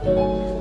World.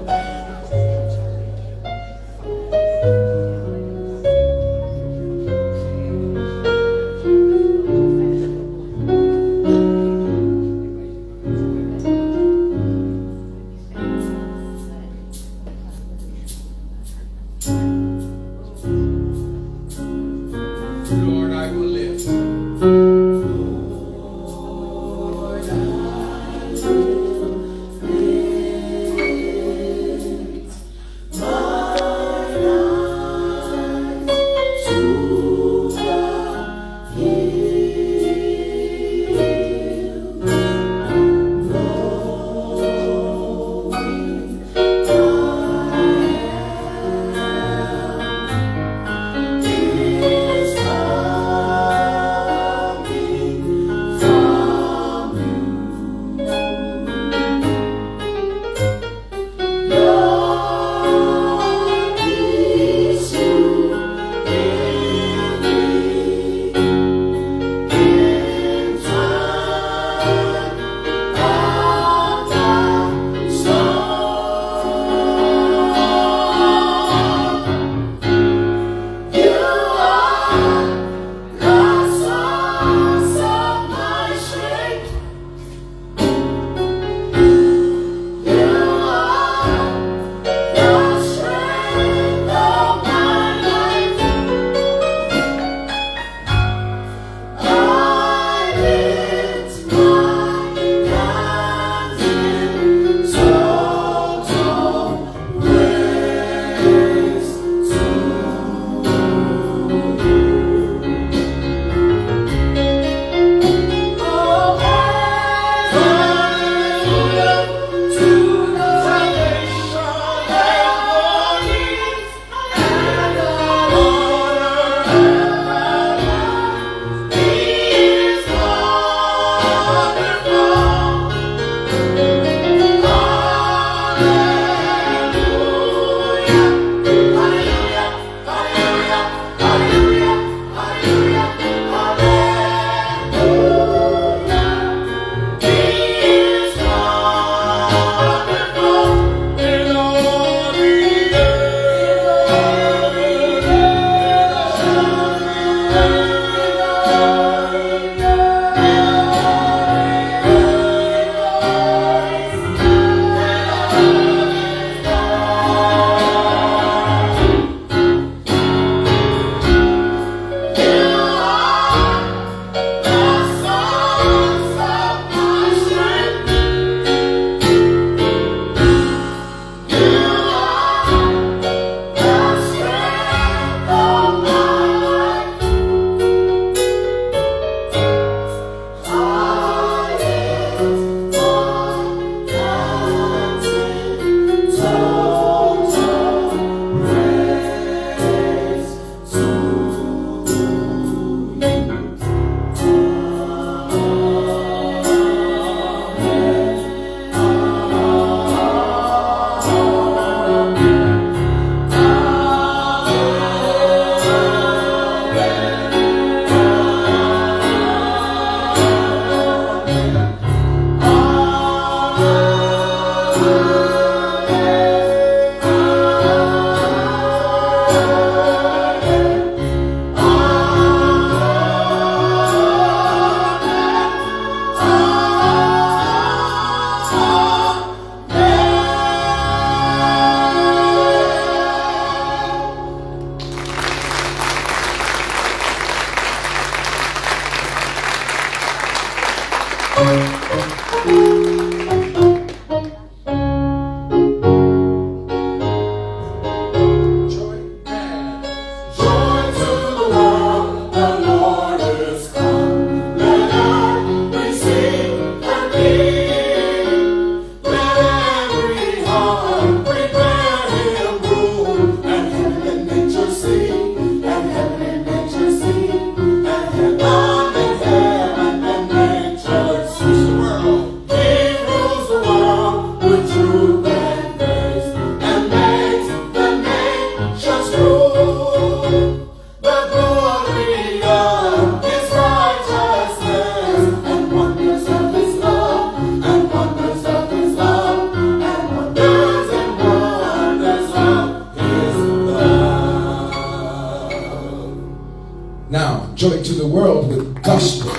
gospel.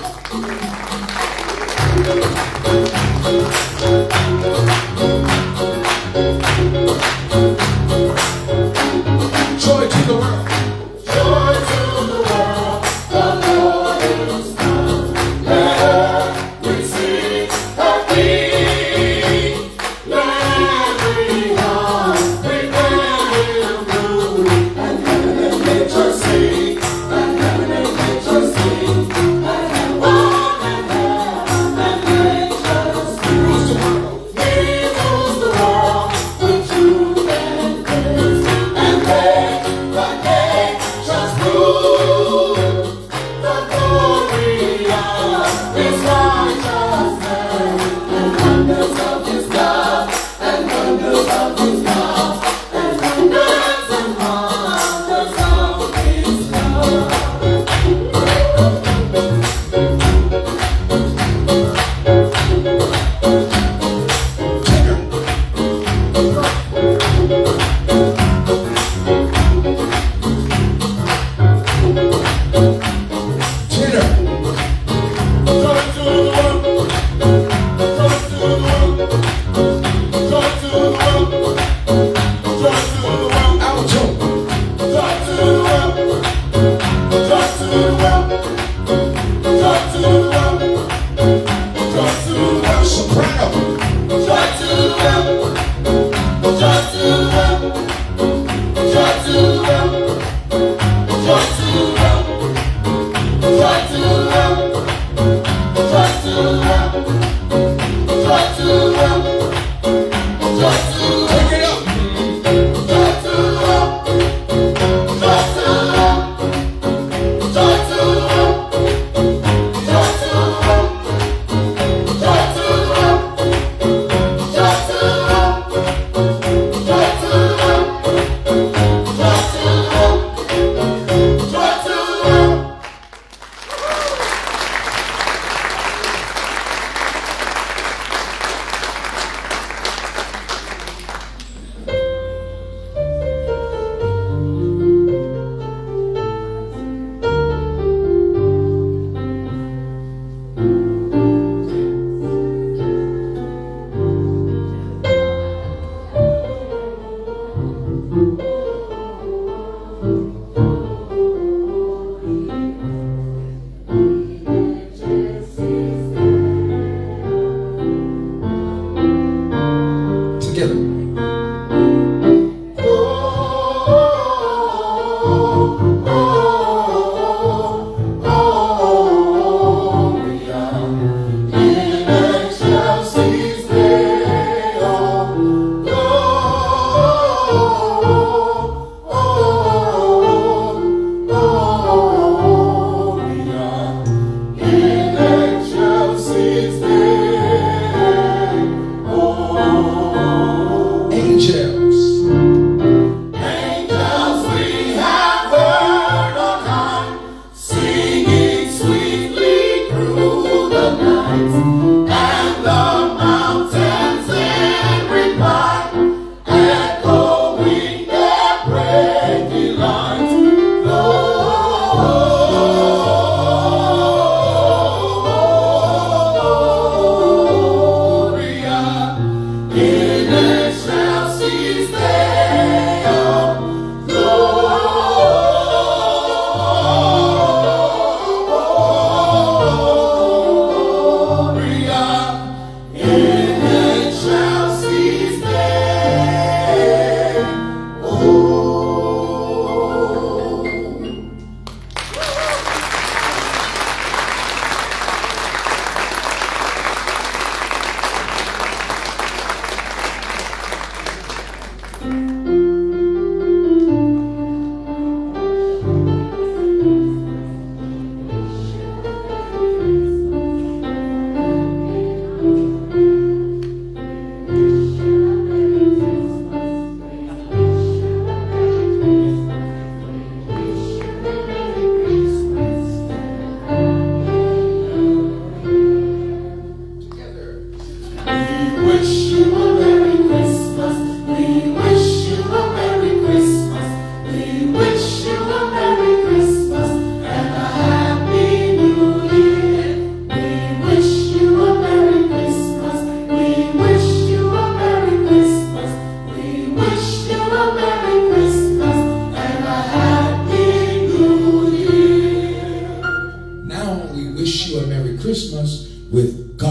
Joy to the world. Joy to the world. The Lord is come. Let every sing the King. Let every heart prepare Him new. And heaven and nature sing. And heaven and nature sing. And heaven and nature sing.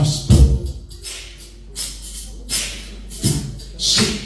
gospel. See.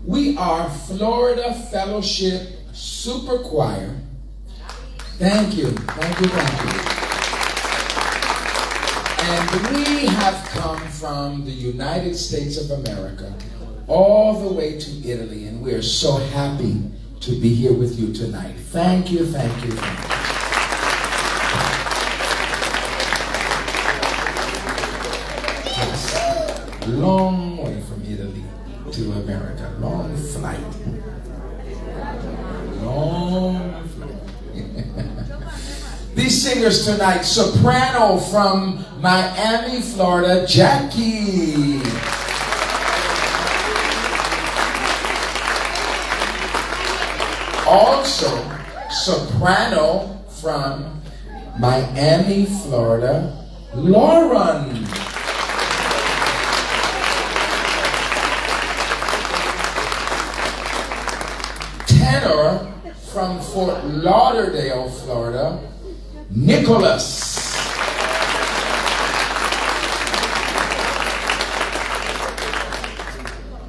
We are Florida Fellowship Super Choir. Thank you. Thank you. Thank you. And we have come from the United States of America all the way to Italy, and we are so happy to be here with you tonight. Thank you, thank you, thank you. Yes. Long way from Italy to America. Long flight. Long flight. These singers tonight, soprano from Miami, Florida, Jackie. Also, soprano from Miami, Florida, Lauren. Tenor from Fort Lauderdale, Florida, Nicholas.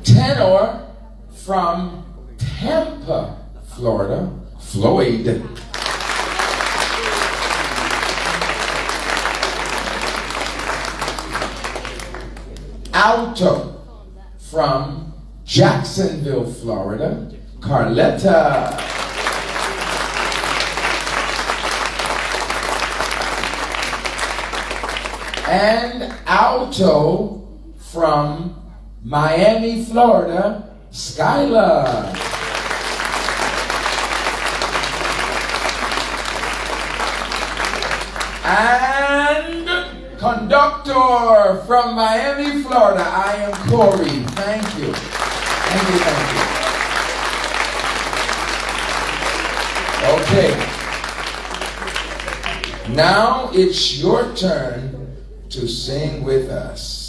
Tenor from Tampa, Florida, Floyd. Alto from Jacksonville, Florida, Carletta. And alto from Miami, Florida, Skylar. And conductor from Miami, Florida, I am Corey. Thank you. Thank you, thank you. Okay. Now it's your turn to sing with us.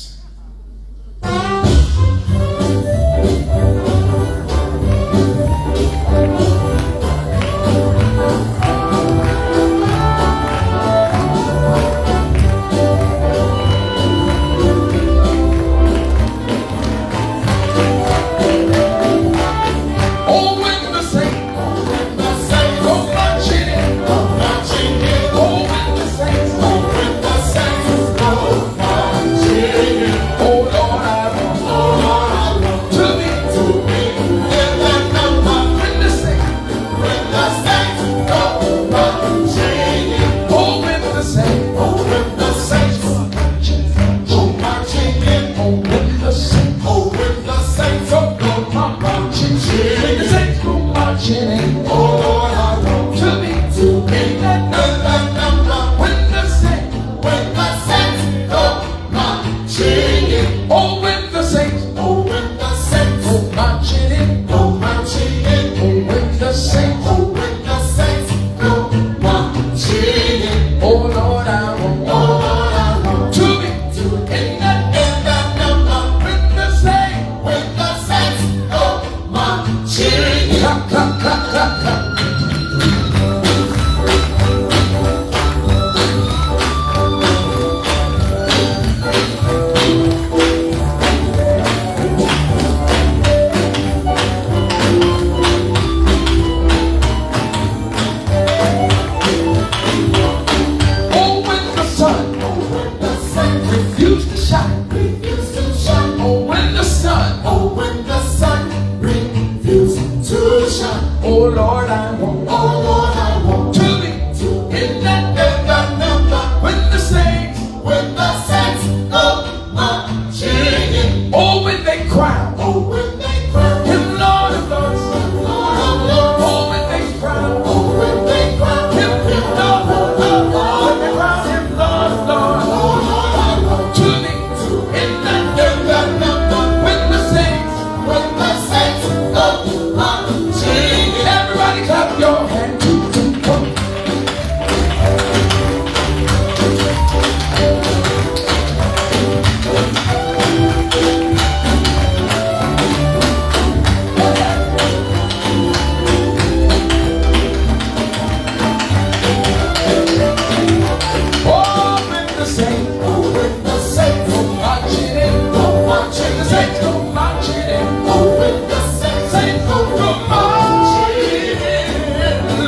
Marching in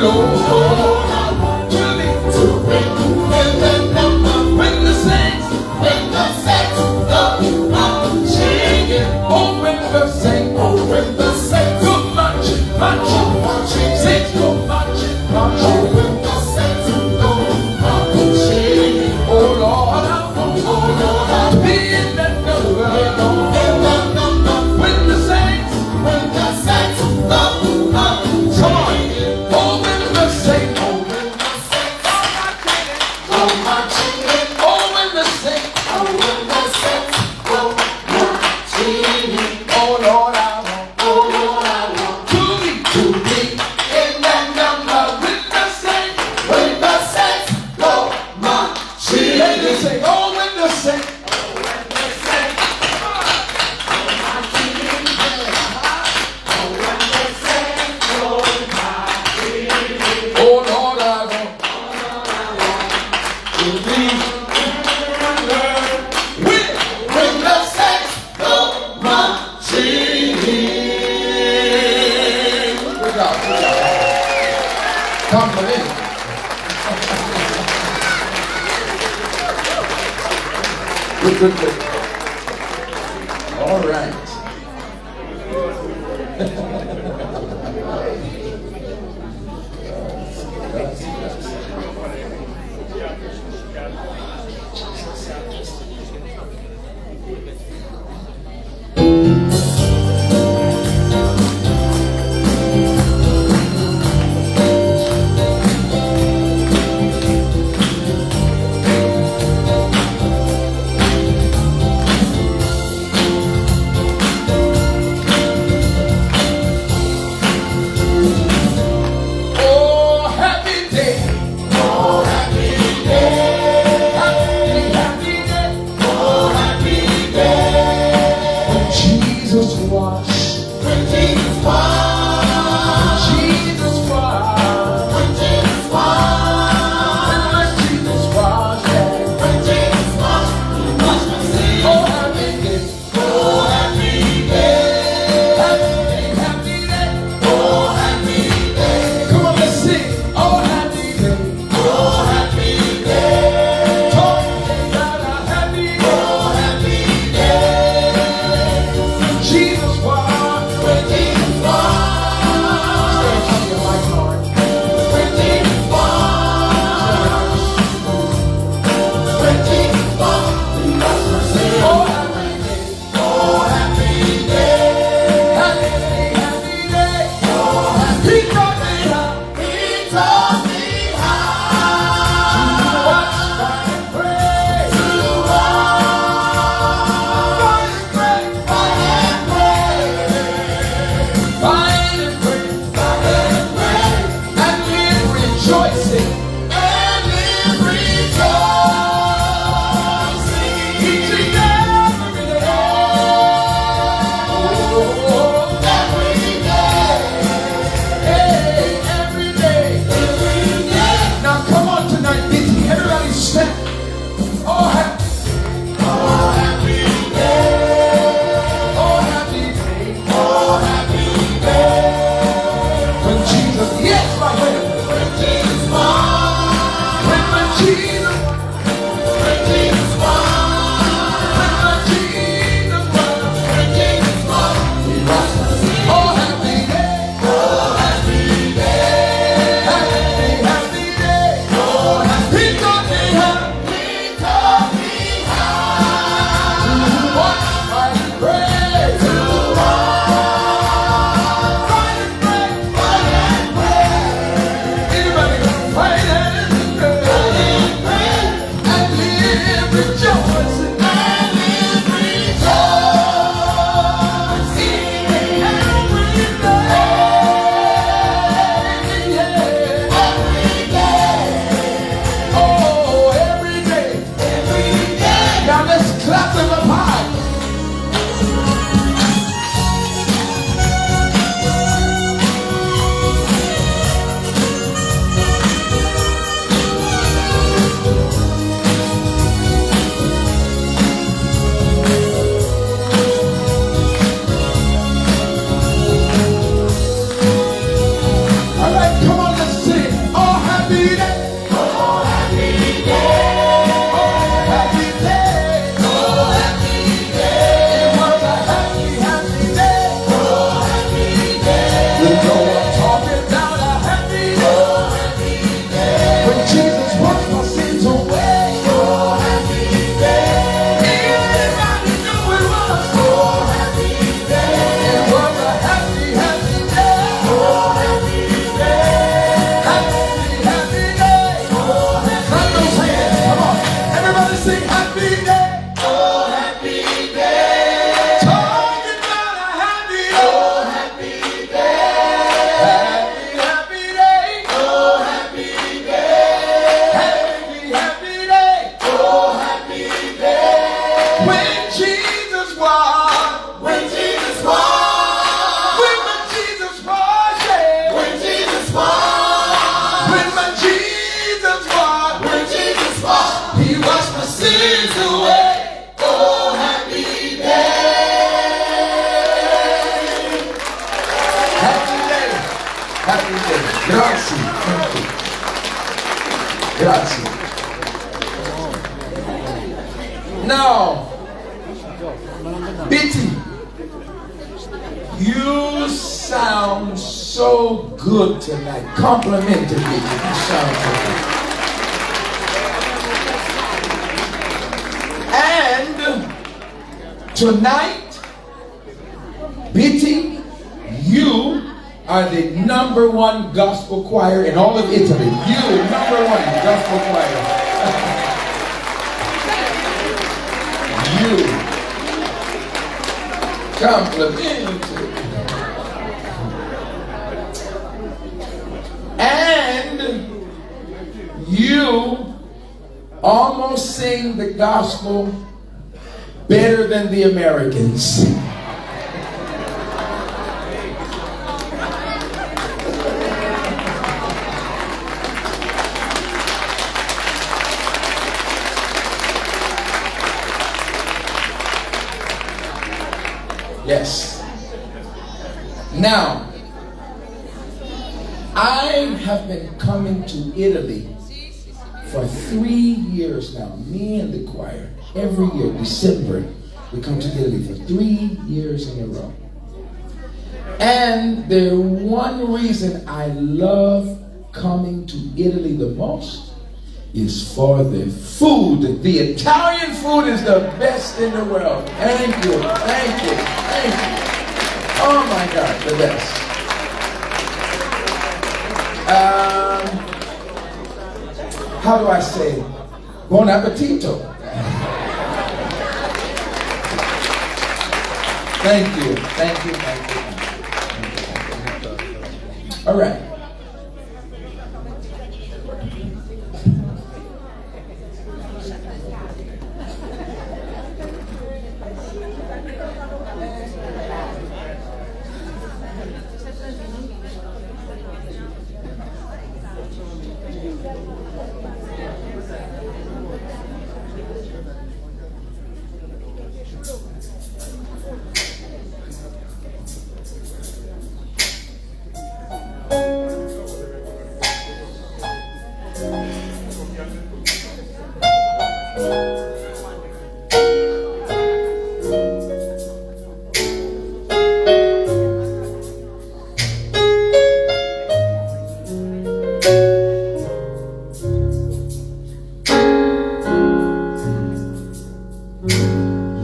Lord, I want to be in the number when the saints go marching. Oh, when the saints go marching, saints go marching. Oh, when the saints go marching. Oh, Lord, I want to be in that number. When the saints go marching. Come on. Oh, when the saints go marching. Oh, when the saints go marching. Oh, Lord, I want to be in that number when the saints go marching. Let me say, oh, when the saints. Oh, Lord, I want to be when the saints go marching. Good job, good job. Compliment. Good. All right. know I'm talking about a happy day. When Jesus washed my sins away. Anybody know it was? It was a happy, happy day. Happy, happy day. Clap those hands. Come on. Everybody sing happy day. Talking about a happy day. Happy, happy day. Happy, happy day. When Jesus was. When Jesus was. When my Jesus was. Yeah. When Jesus was. When my Jesus was. When Jesus was. He washed my sins away. Oh, happy day. Happy day. Happy day. Grazie. Thank you. Grazie. Now, Bitzi, you sound so good tonight. Compliment to me. You sound so good. And tonight, Bitzi, you are the #1 gospel choir in all of Italy. You, #1 gospel choir. You. Complimented. And you almost sing the gospel better than the Americans. Yes. Now, I have been coming to Italy for 3 years now. Me and the choir. Every year, December, we come to Italy for 3 years in a row. And the one reason I love coming to Italy the most is for the food. The Italian food is the best in the world. Thank you, thank you, thank you. Oh my God, the best. How do I say? Buon appetito. Thank you, thank you, thank you. All right.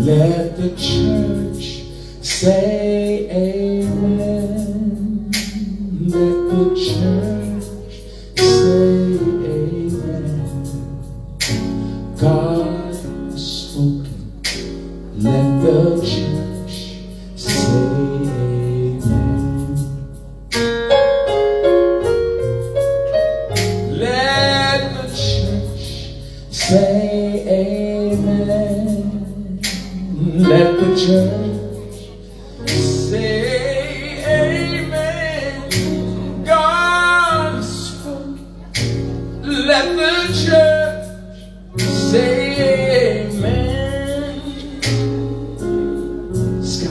Let the church say amen. Let the church say amen. God has spoken. Let the church say amen. Let the church say amen. Let the church say amen. God spoke. Let the church say amen. Sky.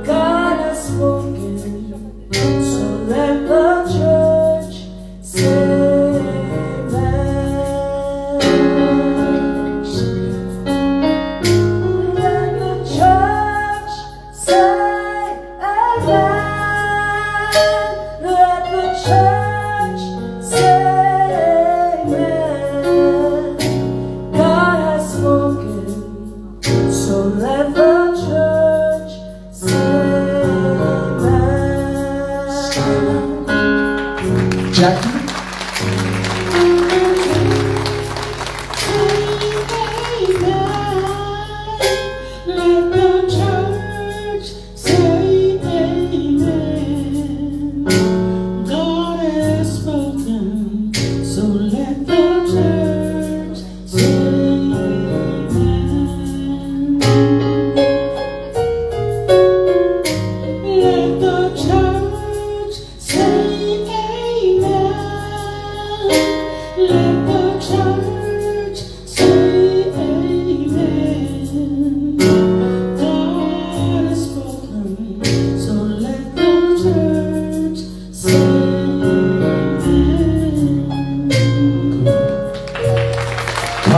God has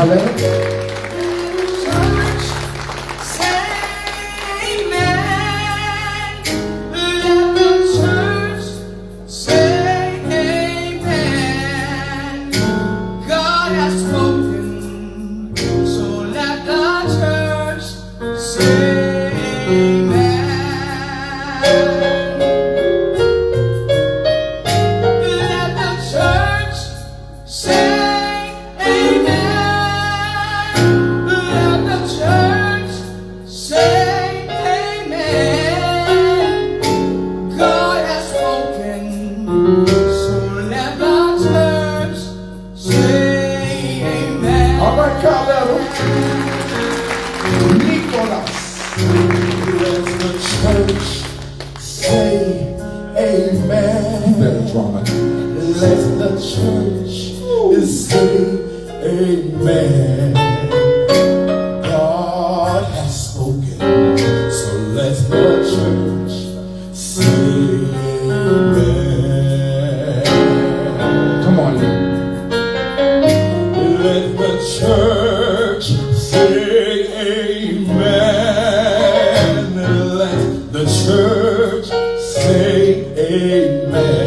Hallelujah. Let the church say amen.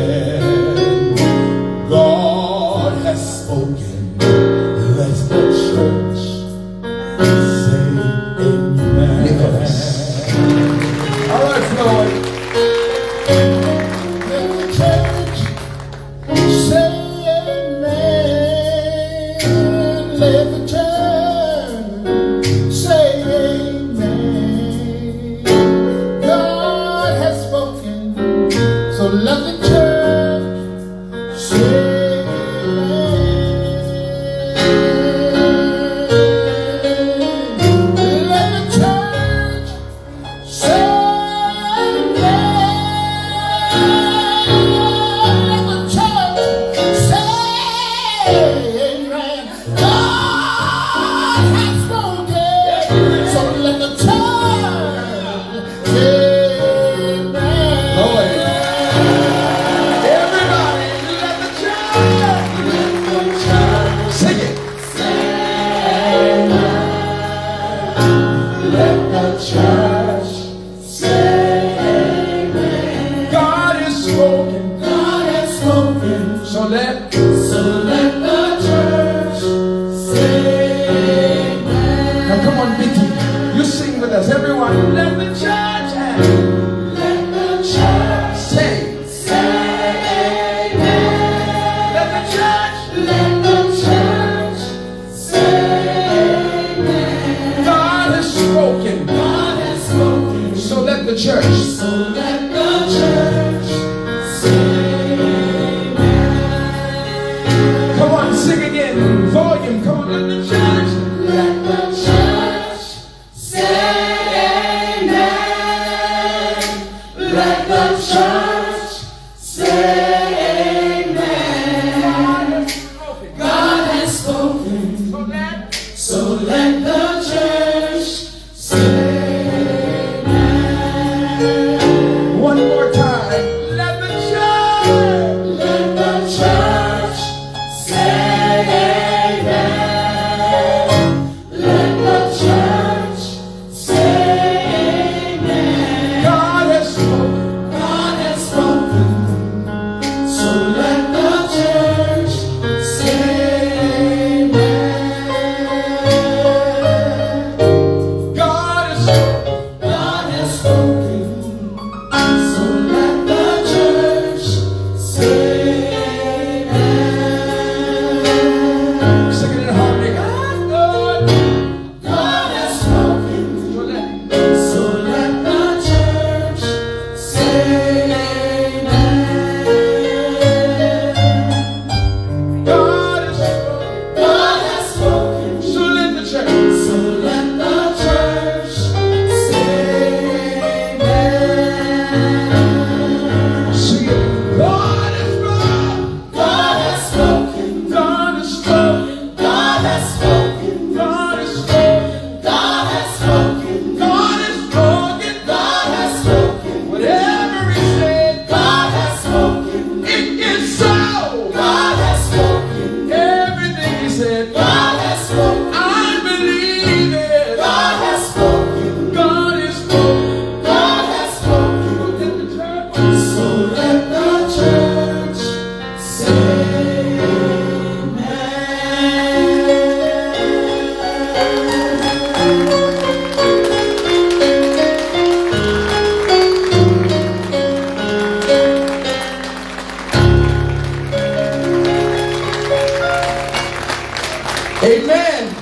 Amen.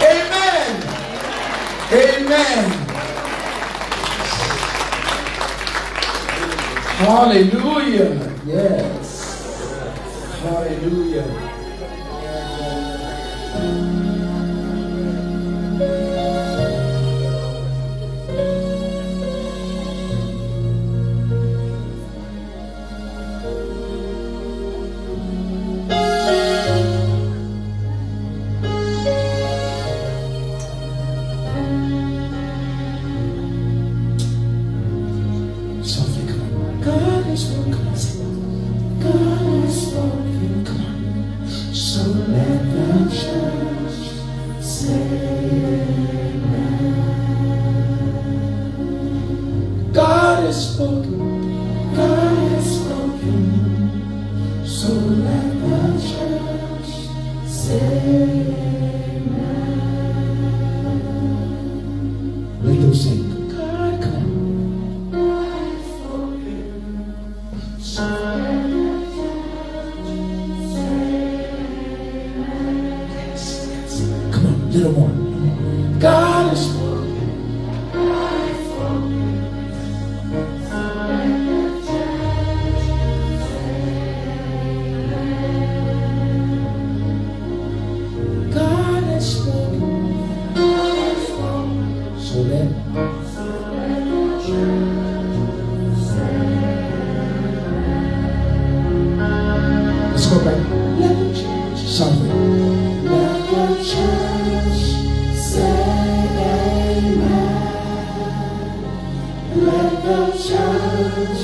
Amen. Amen. Hallelujah. Yes. Hallelujah. Softly, come on. God is spoken. God is spoken. Come on. So let the church say amen. God is spoken. God is spoken. So let the church say amen. Let them sing. God, come on. A little more. God is spoken. God is spoken. God has spoken. God has spoken. So let let's go back. Let the church something. Let the church say amen. Let the church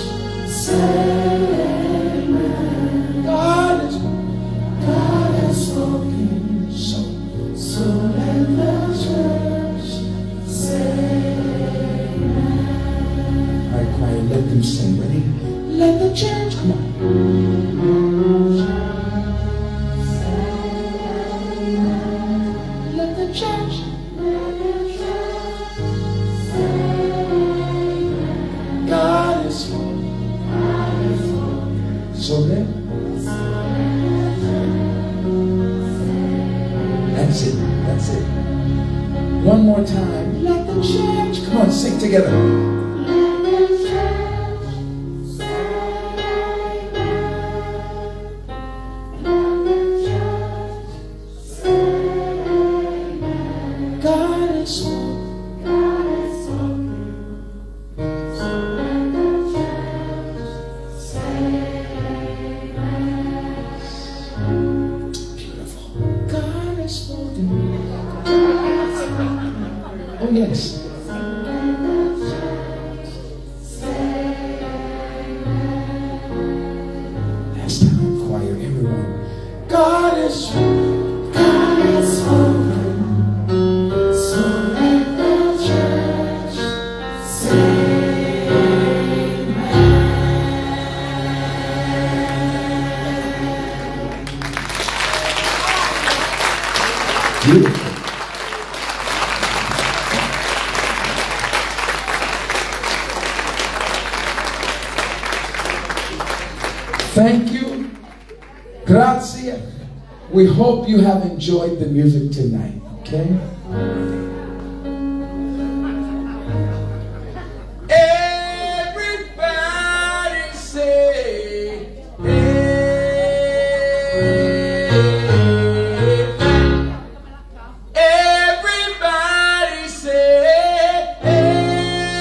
say amen. God has spoken. So let the church say amen. All right, quiet. Let them sing. Ready? Let the church come on. Let the church. God is spoken. So then, that's it. That's it. One more time. Let the church. Come on, sing together. God is spoken. God is spoken. Beautiful. God has spoken. Oh yes. Last time, choir, everyone. God is spoken. God is spoken. Beautiful. Thank you. Grazie. We hope you have enjoyed the music tonight, okay? Everybody say everybody say amen.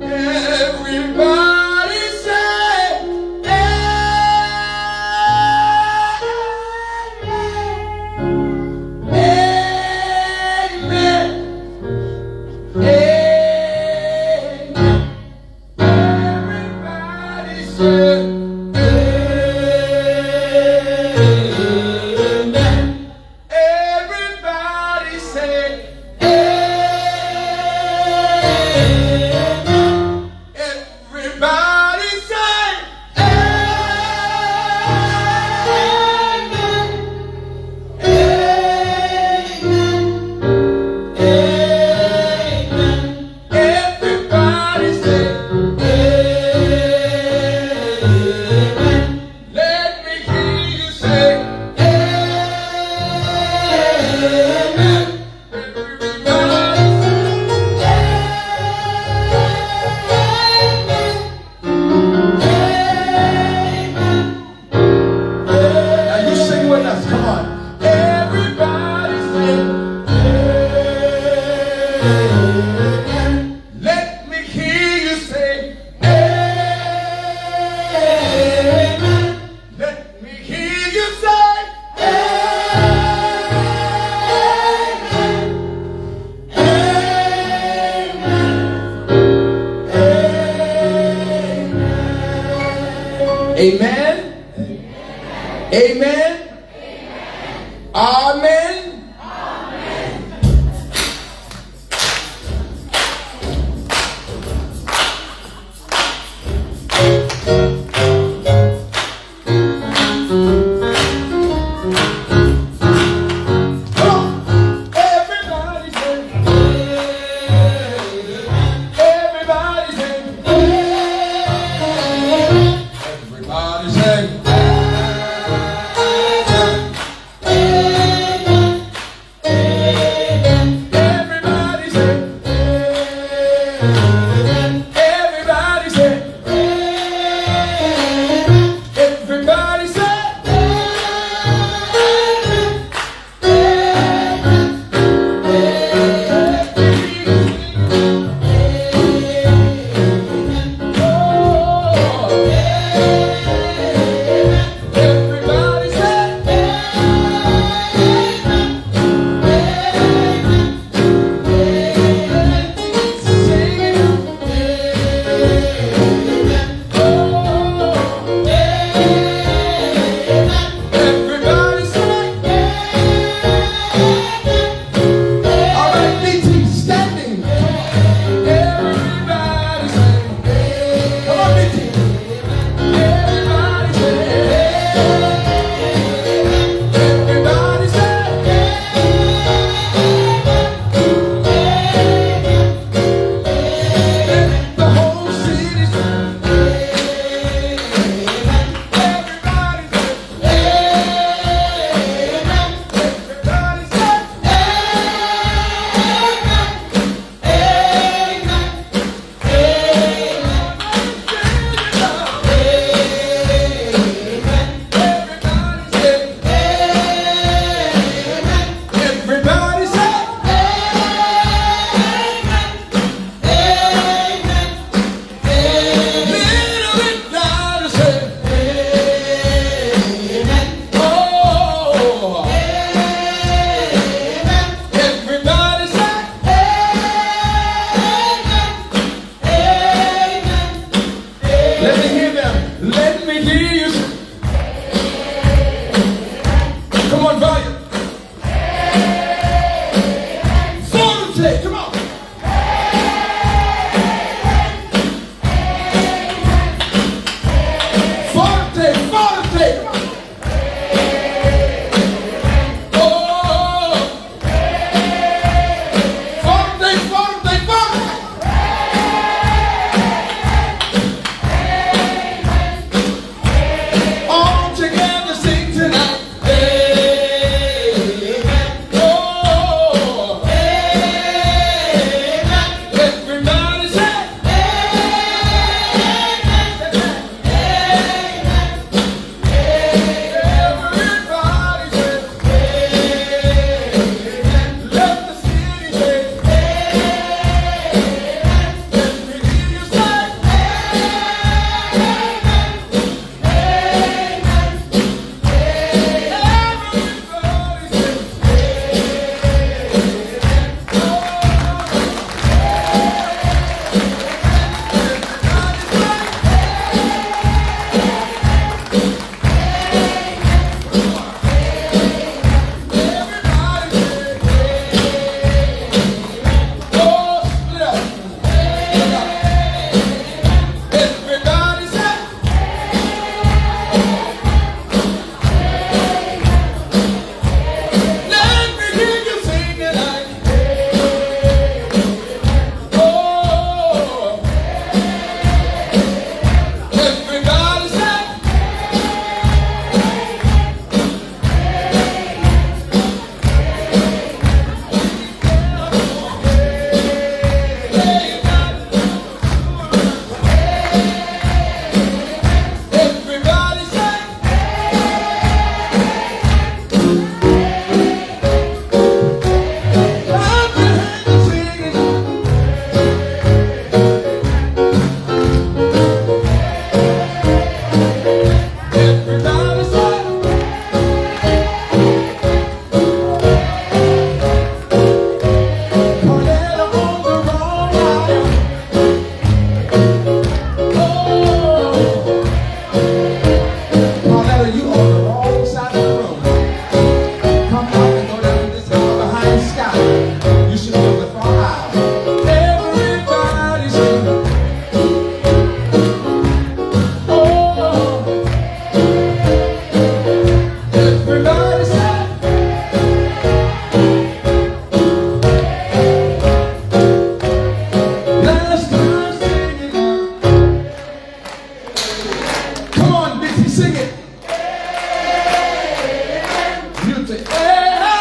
Everybody say amen. Amen. Everybody say everybody say amen. Everybody say amen. Amen. Amen. Everybody say amen. Amen. Amen. Amen. sing it. You say, amen.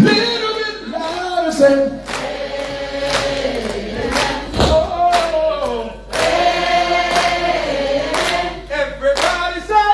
Little bit louder, say, oh. Everybody say,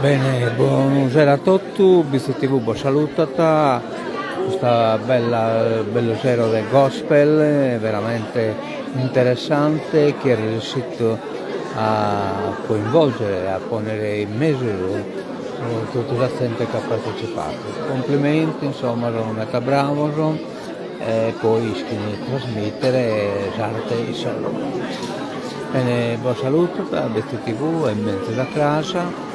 Bene, buonasera a tutti, Bitzi TV vi salutata, questa bello giro del gospel, veramente interessante, che è riuscito a coinvolgere, a ponere in mezzo tutta la gente che ha partecipato. Complimenti, insomma, sono molto bravo e poi trasmettere l'arte e solo. Bene, vi saluto da Bitzi TV e mentre da casa.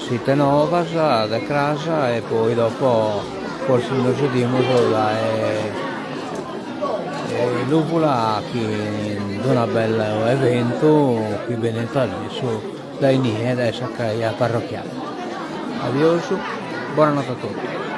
Siete novas da casa e poi dopo forse nos vediamo là e l'uvola che un bel evento qui viene su dai Nie da Saccaia parrocchiale. Adios, buonanotte a tutti.